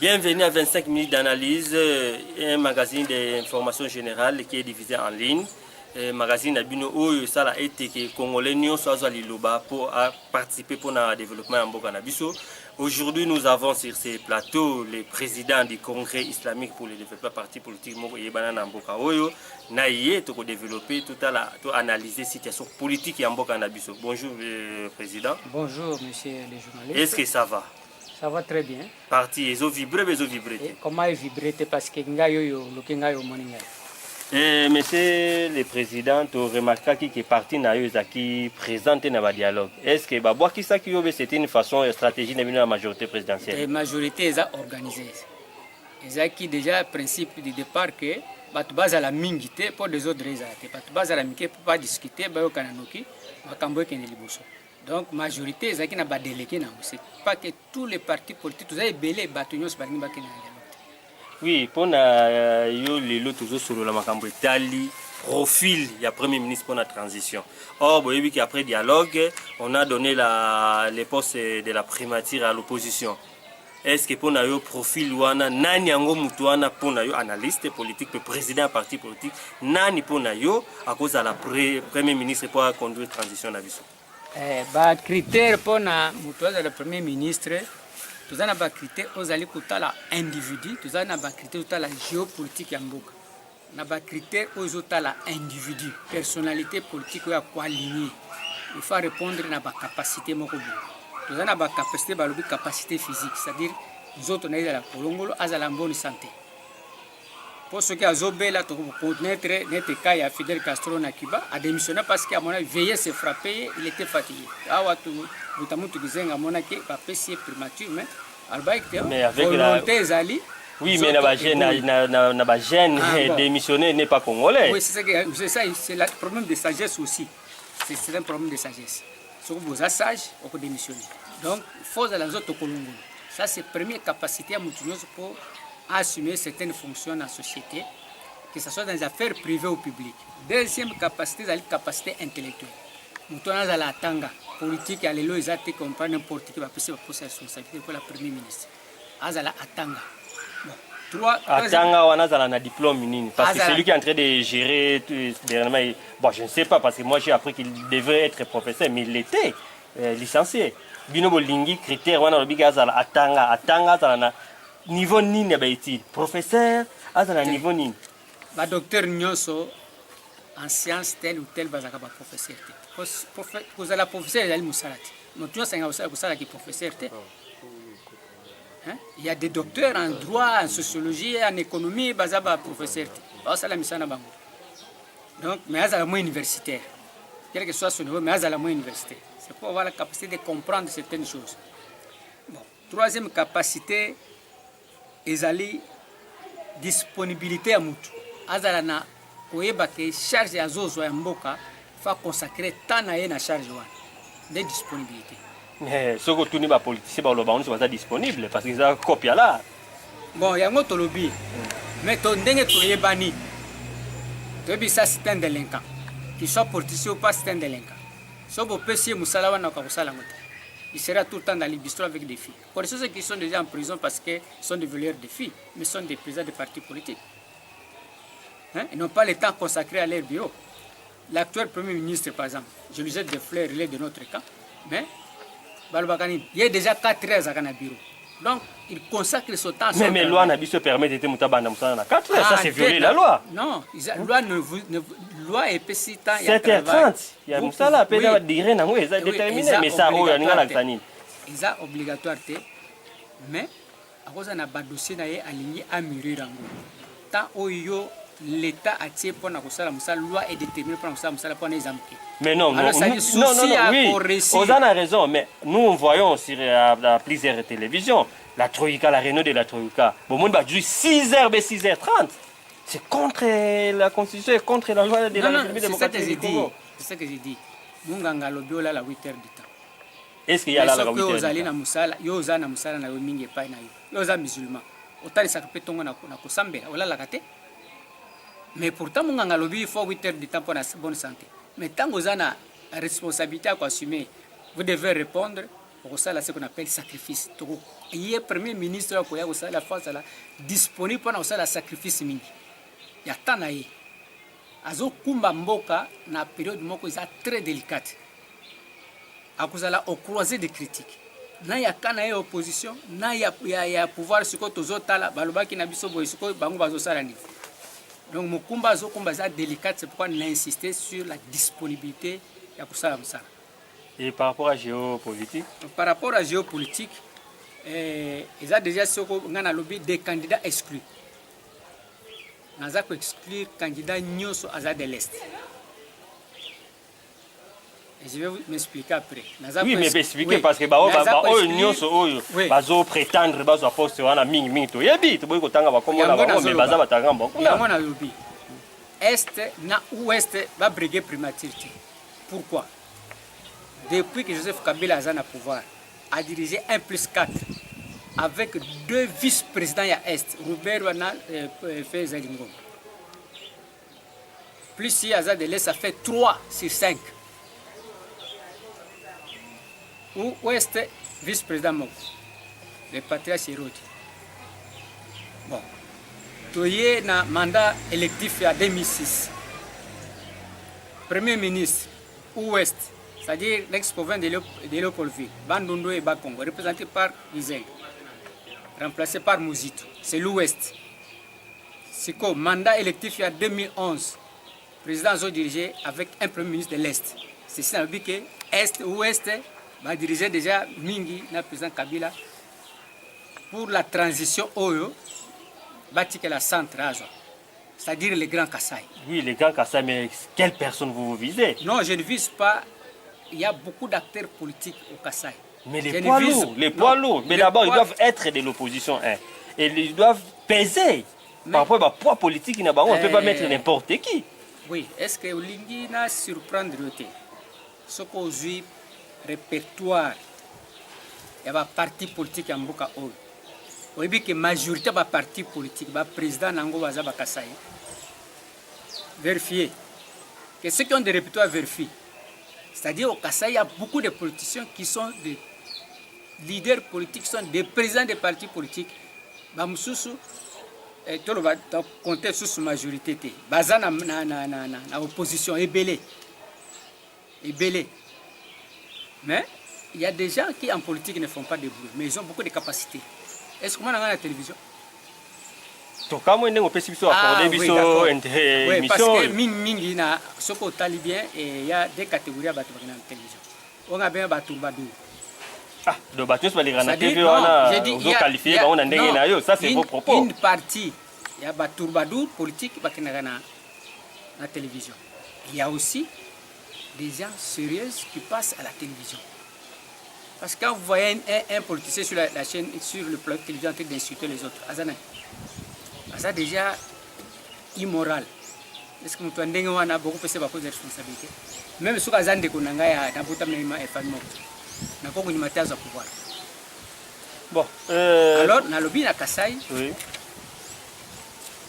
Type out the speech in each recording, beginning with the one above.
Bienvenue à 25 minutes d'analyse, un magazine d'information générale qui est divisé en ligne. Magazine Abino Oyo Sala été que Congolais Nyon soit Liloba pour participer pour le développement en Bokanabiso. Aujourd'hui, nous avons sur ces plateaux le président du Congrès islamique pour le développement parti politique Moko Yebana Namboka Oyo. Naïe pour développer tout analyser la situation politique en Bokanabiso. Bonjour président. Bonjour monsieur le journaliste. Est-ce que ça va? Ça va très bien. Parti, ils ont vibré, ils ont vibré. Comment ils vibré? Parce que monsieur le président, tu remarques qui est parti qui présente un dialogue. Est-ce que c'était une façon, une stratégie de la majorité présidentielle? La majorité est organisée. Ils ont déjà le principe du départ que tu base à la mingité pour des autres raisons. Tu base à la mingité pour pas discuter, donc, la majorité, c'est pas que tous les partis politiques, vous avez belé, oui, pour le toujours sur le profil du Premier ministre pour la transition. Or, vous voyez qu'après dialogue, on a donné les postes de la primature à l'opposition. Est-ce que pour le profil, nani ango mutuana pour le analyste politique, le président du parti politique, nani pour à cause de la Premier ministre pour conduire la transition d'Abisso? Critères pour le Premier ministre, nous avons des critères aux individus, nous avons des critères pour la géopolitique. Nous avons des critères aux individus, personnalité politique ou à quoi aligner. Il faut répondre à la capacité. Nous avons des capacités physiques, c'est-à-dire nous autres, on est à la Colongolo, à la bonne santé. Pour ceux qui ont là, connaître notre cas, il y a Fidel Castro na Cuba a démissionné parce qu'à mon avis, veillait se frapper, il était fatigué. Mais avec volonté Zali. Oui, mais la gêne démissionné n'est pas congolais. Oui, c'est ça, c'est le problème de sagesse aussi. C'est un problème de sagesse. Si vous êtes sage, on peut démissionner. Donc, il faut aller aux autres Colombo. Ça, c'est la première capacité à Moutounios pour assumer certaines fonctions dans la société, que ce soit dans les affaires privées ou publiques. Deuxième capacité, c'est la capacité intellectuelle. Nous sommes à la tanga politique, à l'élo, ils ont été compris n'importe qui va passer pour sa responsabilité pour la Premier ministre. À la tanga. Atanga, on a un diplôme, parce que c'est lui qui est en train de gérer dernièrement. Bon, je ne sais pas, parce que moi j'ai appris qu'il devait être professeur, mais il était licencié. Binobo Lingi, critère, on a le Atanga, niveau nini abaiti professeur azana niveau nini ba docteur Nyonso en sciences telle ou telle bazaka ba professeur te la professeur ali musalati moto senga usala ki professeur te il y a des docteurs en droit en sociologie en économie bazaba professeur te ba sala misana bango donc mais azala moins universitaire quel que soit son niveau mais azala moins universitaire c'est pour avoir la capacité de comprendre certaines choses. Bon, troisième capacité ezali disponibilité à mutu azala na koyeba ke charge ya zozo ya mboka fa consacrer temps na ye na charge wana de disponibilité. Mais ce que tous les politiciens ba loba on sont disponible parce qu'ils ont copia là. Bon yango to lobi mais to ndenge to yebani to bi ça c'est un délinquant qui soit politicien ou pas c'est un délinquant so bo pesi musala wana ka kusala ngote. Il sera tout le temps dans les bistrots avec des filles. Pour ceux qui sont déjà en prison parce qu'ils sont des voleurs de filles, mais sont des présidents de partis politiques. Hein? Ils n'ont pas le temps consacré à leur bureau. L'actuel Premier ministre, par exemple, je lui jette des fleurs, il est de notre camp, mais il y a déjà 4 heures à un bureau. Donc, il consacre son temps à son mais la loi se permet d'être moutabanda à 4 heures, ça c'est violer la loi. Non, la loi est petit temps. 7h30, il y a Moussala, il y a des gens qui sont déterminés, mais ça, il y a des ils sont obligatoires, mais à cause de un dossier aligné à mûrir. Tant que l'État a tiré pour la loi est déterminée pour la exemple. Mais non, non, oui, Ozan a raison, mais nous voyons sur plusieurs télévisions, la Troïka, la réunion de la Troïka, bon, on va jouer 6h, 6h30. c'est contre la constitution et contre la loi de la République démocratique du Congo. C'est ça que j'ai dit. Munganga lobi ola la 8 heures du temps. Est-ce qu'il y a là la 8 heures? Yo zali na musala, yo za na musala na yo mingi pa na yo. Yo za musulman. Otali sa pe tongo na kosambela ola la kate. Mais pourtant munganga lobi il faut 8 heures du temps pour la bonne santé. Mais tant que vous avez la responsabilité à assumer, vous devez répondre pour ça ce qu'on appelle sacrifice. Il y a le premier ministre qui a la force disponible pour faire le sacrifice. Il y a tant d'ailleurs. Azo kumba mboka na période moko très délicate. À cause de la croisée des critiques. Na ya kana ya opposition, na ya pouvoir sur côté aux autres là, baloba ki na biso boy sur côté bango bazo sala ni. Donc mon combat est délicat, c'est pourquoi on a insisté sur la disponibilité de Koussala Moussala. Et par rapport à la géopolitique? Par rapport à la géopolitique, ils ont déjà des candidats exclus. Nous avons exclu les candidats de l'Est. Je vais m'expliquer après. Oui, mais expliquer parce que ils prétendre qu'ils poste wana mingi mingi to yebi to boy ko tanga ba komo na ba mais baza batanga mboko na mona lobi est na ouest va briguer primature. Pourquoi? Depuis que Joseph Kabila a na pouvoir a dirigé 1+4 avec 2 vice-présidents à est Robert Wana fait Zalingo. Plus si Azad de l'Est ça fait 3 sur 5. Ou ouest vice-président Moko, le patriarche Hérode. Bon, Toye na mandat électif en 2006. Premier ministre, ouest, c'est-à-dire l'ex-province de Léopoldville, Bandundu et Bakongo, représenté par Izeng, remplacé par Mouzito. C'est l'ouest. C'est quoi? Mandat électif en 2011. Le président a dirigé avec un premier ministre de l'Est. C'est ça, que Est, ouest, va diriger déjà Mingi, le président Kabila, pour la transition Oyo, bâtir la centre, c'est-à-dire les grands Kassai. Oui, les grands Kassai, mais quelle personne vous visez? Non, je ne vise pas. Il y a beaucoup d'acteurs politiques au Kassai. Mais les poids lourds, mais d'abord, ils doivent être de l'opposition. Hein. Et ils doivent peser. Par rapport au poids politique, on ne peut pas mettre n'importe qui. Oui, est-ce que Olingi n'a surprendre ce qu'on dit répertoire, il y a un parti politique en Mboka Oyo. Vous voyez que la majorité des partis politiques, le président Nango Wazaba Kassai, vérifier. Que ceux qui ont des répertoires vérifient. C'est-à-dire au Kassai, il y a beaucoup de politiciens qui sont des leaders politiques, qui sont des présidents des partis politiques. Bamsusu, tout le monde compter sur la majorité. Baza na opposition, ébélé. Mais il y a des gens qui en politique ne font pas de bruit, mais ils ont beaucoup de capacités. Est-ce qu'on a la télévision? Oui, parce que mingi na soko talibien et il y a des catégories à battre dans la télévision. On a bien battu Badou. Ah, de battu sur les grands TV on a qualifié on a ndenge na yo, ça c'est vos propos. Une partie il y a battu Badou politique ba na télévision. Il y a aussi des gens sérieux qui passent à la télévision. Parce que quand vous voyez un politicien sur la chaîne, sur le plateau de télévision en train d'insulter les autres, c'est déjà immoral. Est-ce que nous avons beaucoup de responsabilités? Même si nous avons des pouvoir. Bon. Alors, dans le lobby de Kassai, oui.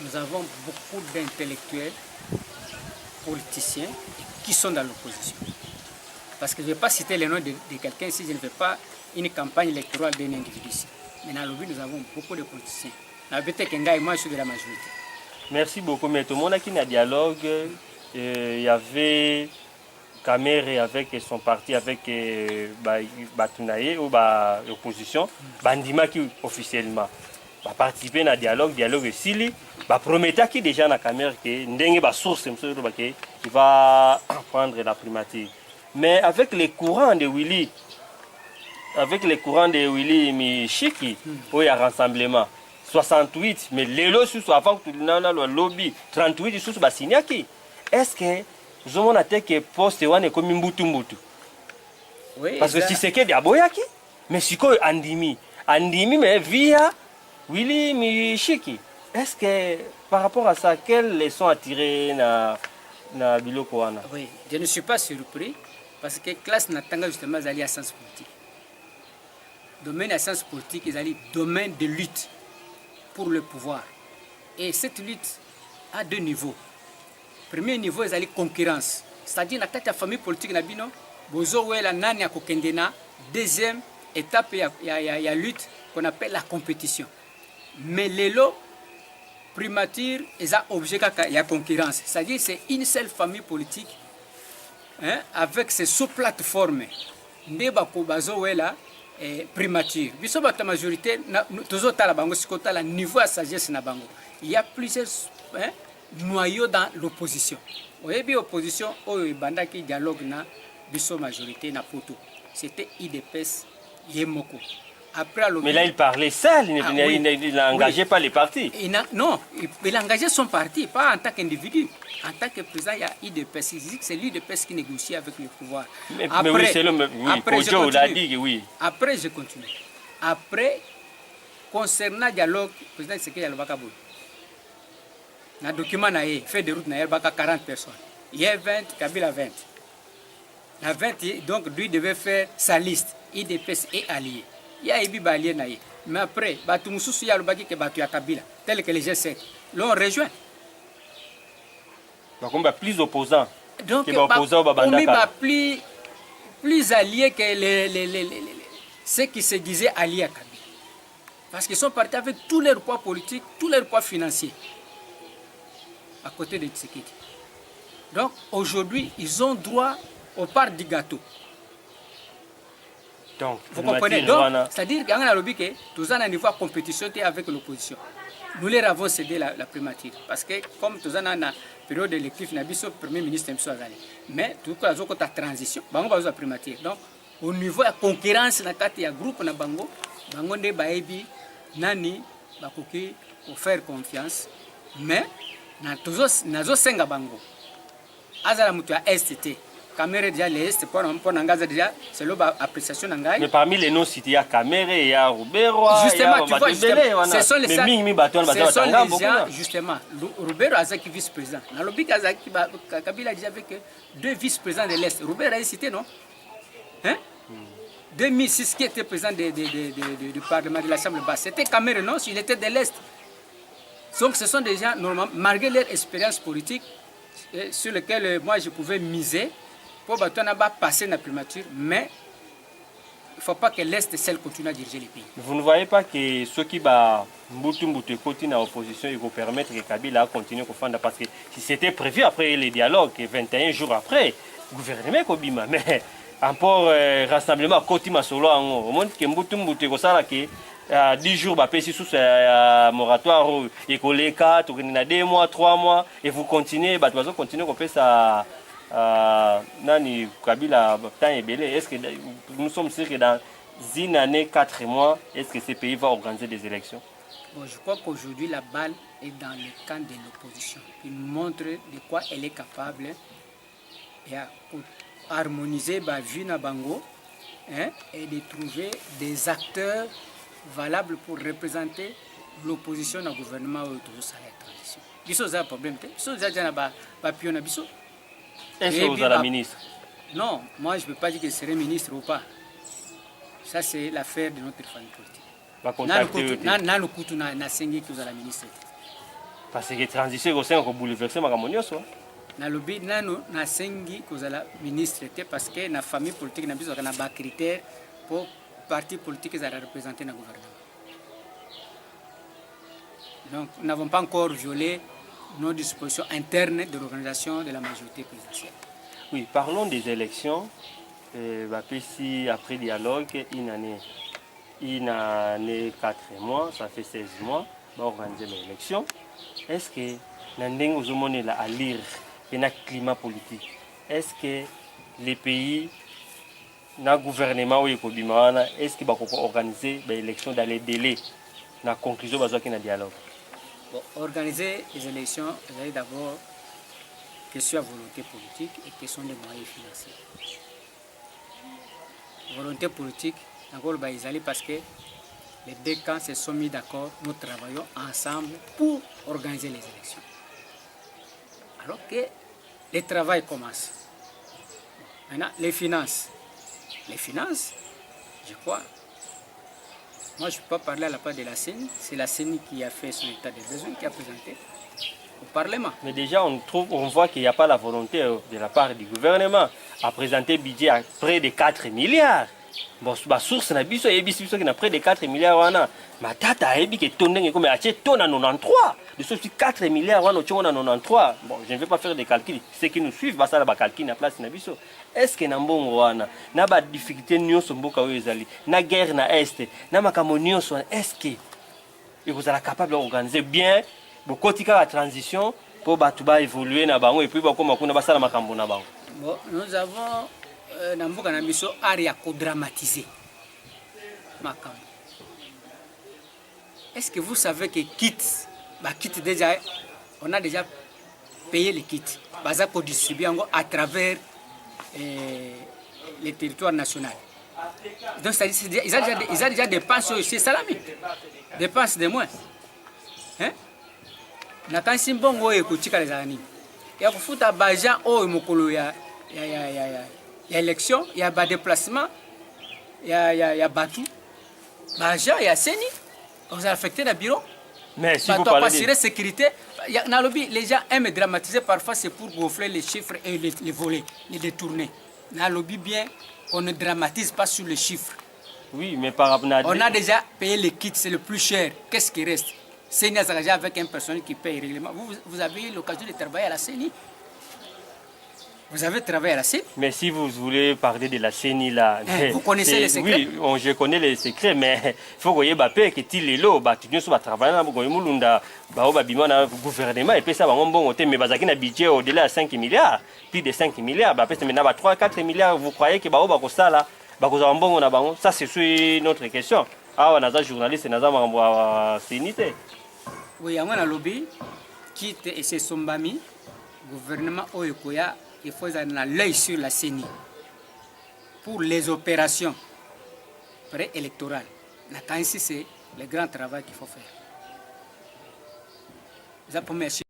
Nous avons beaucoup d'intellectuels, politiciens qui sont dans l'opposition. Parce que je ne vais pas citer le nom de quelqu'un si je ne fais pas une campagne électorale d'un individu ici. Mais dans le lobby, nous avons beaucoup de politiciens. La vérité est que moi, je suis de la majorité. Merci beaucoup. Mais tout le monde a qui n'a dialogue. Il y avait Kamere avec son parti, avec Batunaye ou l'opposition. Bandima qui officiellement va participer à dialogue Sili. Promettait qui déjà dans Kamere que Ndenge ba source il va prendre la primature. Mais avec les courants de Willy, Michiki, où il y a rassemblement. 68, mais les lots avant que tu aies le lobby, 38 sous Bassignaki. Est-ce que nous avons que poste est comme Mbutu? Oui, parce que si c'est que des aboyaki, mais si quoi Andimi, mais via Willy Michiki. Est-ce que par rapport à ça, quelles leçons à tirer na biloko wana? Oui, je ne suis pas surpris parce que classe natanga justement zali à sens politique. Domaine à sens politique, ils allaient domaine de lutte pour le pouvoir. Et cette lutte a deux niveaux. Premier niveau, ils allaient concurrence. C'est-à-dire, dans la famille politique, bozo wela nani ya kokendena. Deuxième étape, il y a lutte qu'on appelle la compétition. Mais les lots primature, ils ont objet qu'il y a concurrence. C'est-à-dire, c'est une seule famille politique hein, avec ses sous-plateformes. Ndebako bazo wela primature. Biso la majorité, toujours la bango, la niveau de sagesse na bango. Il y a plusieurs hein, noyaux dans l'opposition. Au début, l'opposition, il y a un dialogue na biso majorité na poto. C'était IDPS Yemoko. Après, mais là, il parlait seul, il n'engageait pas les partis. Non, il engageait son parti, pas en tant qu'individu. En tant que président, il y a IDPS. Il dit que c'est l'IDPS qui négocie avec le pouvoir. Mais oui, c'est le même. Oui, Kojo l'a dit que oui. Après, je continue. Après, concernant le dialogue, le président Tshisekedi Alobakabou, dans le document, il fait des routes, il y a 40 personnes. Il y a 20, Kabila 20. La 20, donc, lui devait faire sa liste. IDPS et alliés. Il y a Ebi Balien naïe. Mais après, Batu Moussou ya Lubaki que Batu ya Kabila, tel que les G7, l'ont rejoint. Donc on a plus d'opposants. Donc on a plus alliés que ceux qui se disaient alliés à Kabila. Parce qu'ils sont partis avec tous leurs poids politiques, tous leurs poids financiers. À côté de Tshisekedi. Donc aujourd'hui, ils ont droit aux parts du gâteau. Donc, vous comprenez? C'est-à-dire qu'il y a un lobby qui tous un niveau de compétition avec l'opposition. Nous leur avons cédé la primature. Parce que comme tous un période élective, nous avons le Premier ministre. Mais tout le monde a une transition. Nous avons la primature. Donc, au niveau de la concurrence, il y a un groupe de Bango. Bango de Baebi, Nani, Bakoki, pour faire confiance. Mais, nous avons 5 Bango. Azala Moutua STT. Caméra déjà l'Est, pour déjà, c'est l'appréciation d'Angaï. Mais parmi les noms cités, il y a Caméra, il y a Roubero, justement, tu vois, ce sont les gens, justement, Roubero Azaki vice-président. Dans le but, Kabila a dit avec 2 vice-présidents de l'Est. Roubero a cité, non? Hein? 2006, qui était président du Parlement de l'Assemblée basse, c'était Caméra, non? Il était de l'Est. Donc, ce sont des gens, normalement, malgré leur expérience politique, sur lesquels moi je pouvais miser, pour passer la primature, mais il ne faut pas que l'Est seul continue à diriger les pays. Vous ne voyez pas que ceux qui continuent à l'opposition, ils vont permettre que Kabila continue à faire, parce que si c'était prévu après les dialogues, 21 jours après, le gouvernement Kobima, mais encore rassemblement à côté de Solo, au monde que Mbutu Kosala qui 10 jours, bah, sous moratoire, et collé 4, 2 mois, 3 mois, et vous continuez, bah, vous continuez à faire ça. Nani Kabila temps est belé. Est-ce que nous sommes sûrs que dans une année, 4 mois, est-ce que ce pays va organiser des élections? Bon, je crois qu'aujourd'hui la balle est dans le camp de l'opposition. Il montre de quoi elle est capable et à harmoniser Vina Bango hein, et de trouver des acteurs valables pour représenter l'opposition au gouvernement ou tout ça la transition. Biso ça problème. Biso ça na ba pion na biso. Est-ce que vous êtes la ministre? Non, moi je ne peux pas dire que je serai ministre ou pas. Ça c'est l'affaire de notre famille politique. Parce que transition au sein de bouleverser ma camonioso. Na lobby nano na sengi kozala ministre parce que na famille politique na biso na ba critères pour parti politique za représenter na gouvernement. Donc nous n'avons pas encore violé nos dispositions internes de l'organisation de la majorité présidentielle. Oui, parlons des élections. Après dialogue, une année 4 mois, ça fait 16 mois, on va organiser l'élection. Est-ce que nous avons à lire le climat politique? Est-ce que les pays, le gouvernement, est-ce qu'ils vont organiser l'élection dans les délais, dans la conclusion de la dialogue? Bon, organiser les élections, vous avez d'abord question de volonté politique et question de moyens financiers. Volonté politique, encore ils allaient parce que les deux camps se sont mis d'accord, nous travaillons ensemble pour organiser les élections. Alors que le travail commence. Maintenant, les finances. Les finances, je crois, moi je ne peux pas parler à la part de la CENI, c'est la CENI qui a fait son état des besoins, qui a présenté au Parlement. Mais déjà, on voit qu'il n'y a pas la volonté de la part du gouvernement à présenter un budget à près de 4 milliards. Bon, la source na biso et biso qui n'a près de 4 milliards wana. Ma tata a dit que tonne comme acheté tonne à 93. De ce 4 milliards wana on a 93. Bon, je ne vais pas faire des calculs. Ceux qui nous suivent, bah ça la calcul na place na biso. Est-ce que na mbongo wana na ba difficulté nyonso mboka oyo ezali na guerre na est na makambo nyonso est-ce que vous êtes capable d'organiser bien beaucoup de la transition pour ba évoluer na bango et puis ba koma kuna basala makambo na bango. Bon, nous avons Nambuka Nabiso a co-dramatisé. Est-ce que vous savez que déjà, on a déjà payé les kits pour distribuer à travers les territoires nationaux. Donc, ils ont déjà dépensé chez Salami. Dépenses de moins. Hein? Nakansi mbongo ekutika les années. Ya kufuta bajan o mokolo ya élection, il y a des déplacements, il y a Batou, il y a Seni, vous avez affecté le bureau. Mais si vous parlez de sécurité, les gens aiment dramatiser parfois, c'est pour gonfler les chiffres et les voler, les détourner. Dans le lobby bien, on ne dramatise pas sur les chiffres. Oui, mais par rapport à... On a déjà payé les kits, c'est le plus cher. Qu'est-ce qui reste? Seni a engagé avec une personne qui paye régulièrement. Vous avez eu l'occasion de travailler à la CENI. Vous avez travaillé à la CENI. Mais si vous voulez parler de la CENI là... Vous connaissez les secrets? Oui, je connais les secrets, mais il faut que vous ayez que tu les lots, tu travailles dans le gouvernement et puis ça va bon mais vous avez un budget au-delà de 5 milliards, plus de 5 milliards, maintenant 3-4 milliards, vous croyez que ça c'est notre question. Ah, on a des journalistes, on a des CENI. Oui, on a lobby qui et c'est son bami, gouvernement Oyokoya. Il faut avoir l'œil sur la CENI pour les opérations préélectorales. Ici, c'est le grand travail qu'il faut faire.